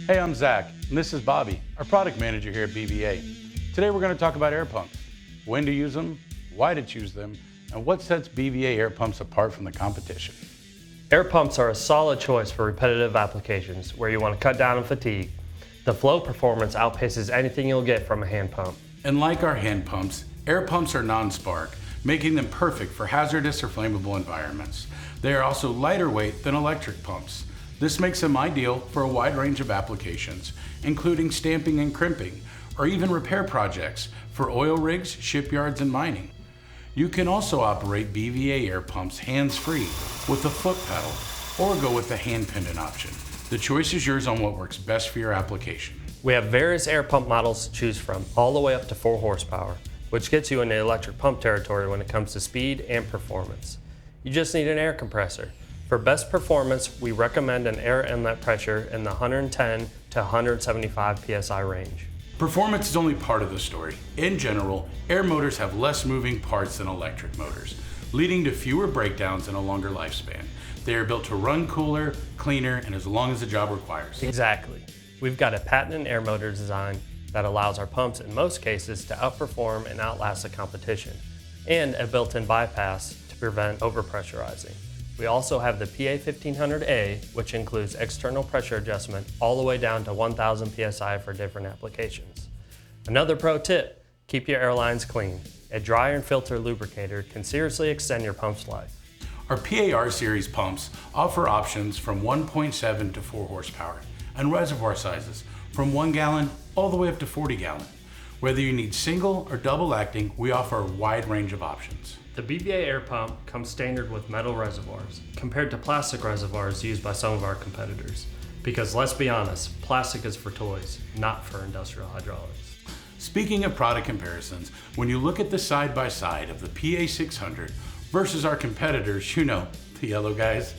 Hey, I'm Zach, and this is Bobby, our product manager here at BVA. Today we're going to talk about air pumps, when to use them, why to choose them, and what sets BVA air pumps apart from the competition. Air pumps are a solid choice for repetitive applications where you want to cut down on fatigue. The flow performance outpaces anything you'll get from a hand pump. And like our hand pumps, air pumps are non-spark, making them perfect for hazardous or flammable environments. They are also lighter weight than electric pumps. This makes them ideal for a wide range of applications, including stamping and crimping, or even repair projects for oil rigs, shipyards, and mining. You can also operate BVA air pumps hands-free with a foot pedal, or go with the hand pendant option. The choice is yours on what works best for your application. We have various air pump models to choose from, all the way up to 4 horsepower, which gets you into electric pump territory when it comes to speed and performance. You just need an air compressor. For best performance, we recommend an air inlet pressure in the 110 to 175 psi range. Performance is only part of the story. In general, air motors have less moving parts than electric motors, leading to fewer breakdowns and a longer lifespan. They are built to run cooler, cleaner, and as long as the job requires. Exactly. We've got a patented air motor design that allows our pumps in most cases to outperform and outlast the competition, and a built-in bypass to prevent overpressurizing. We also have the PA1500A, which includes external pressure adjustment all the way down to 1000 psi for different applications. Another pro tip, keep your air lines clean. A dryer and filter lubricator can seriously extend your pump's life. Our PAR series pumps offer options from 1.7 to 4 horsepower and reservoir sizes from 1 gallon all the way up to 40 gallon. Whether you need single or double acting, we offer a wide range of options. The BVA air pump comes standard with metal reservoirs, compared to plastic reservoirs used by some of our competitors. Because let's be honest, plastic is for toys, not for industrial hydraulics. Speaking of product comparisons, when you look at the side-by-side of the PA600 versus our competitors, you know, the yellow guys,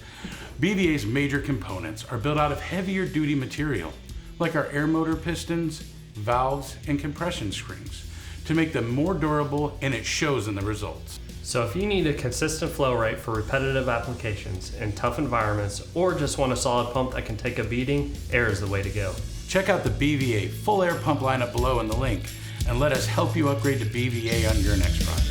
BVA's major components are built out of heavier duty material, like our air motor pistons, valves, and compression springs, to make them more durable, and it shows in the results. So if you need a consistent flow rate for repetitive applications in tough environments, or just want a solid pump that can take a beating, air is the way to go. Check out the BVA full air pump lineup below in the link, and let us help you upgrade to BVA on your next project.